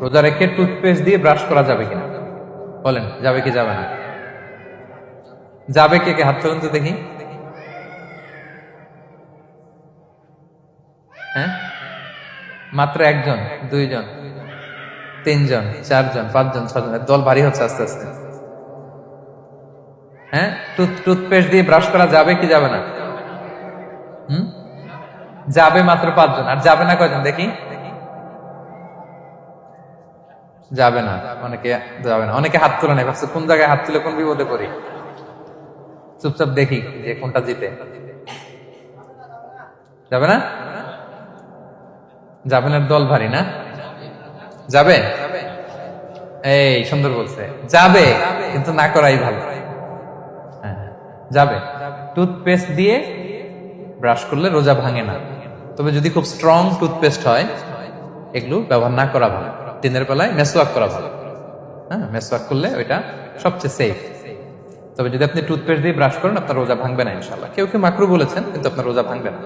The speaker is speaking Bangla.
রোজা রেখে টুথপেস্ট দিয়ে ব্রাশ করা যাবে কিনা বলেন, যাবে কি যাবে না? যাবে, কে কে হাত তুলুন তো দেখি। হ্যাঁ, মাত্র একজন, দুইজন, তিনজন, চারজন, পাঁচজন, ছজন, দল ভারী হচ্ছে আস্তে আস্তে। হ্যাঁ, টুথপেস্ট দিয়ে ব্রাশ করা যাবে কি যাবে না? যাবে মাত্র পাঁচজন, আর যাবে না কয়জন দেখি? যাবে না, অনেকে যাবে না, অনেকে হাত তুলে নেই, ভাবছে কোন জায়গায় হাত তুলে কোন বিপদে পড়ি। চুপচাপ দেখি যে কোনটা জিতে। যাবে না? যাবে না, দল ভারী না? যাবে, এই সুন্দর বলছে, যাবে, কিন্তু না করাই ভালো। হ্যাঁ, যাবে। টুথপেস্ট দিয়ে ব্রাশ করলে রোজা ভাঙে না, তবে যদি খুব স্ট্রং টুথপেস্ট হয় এগুলো ব্যবহার না করা ভালো। দিনের বেলায় মেসওয়াক করা ভালো। হ্যাঁ, মেসওয়াক করলে ওইটা সবচেয়ে সেফ। তবে যদি আপনি টুথপেস্ট দিয়ে ব্রাশ করেন আপনার রোজা ভাঙবে না ইনশাআল্লাহ। কেউ কেউ মাকরু বলেছেন, কিন্তু আপনার রোজা ভাঙবে না।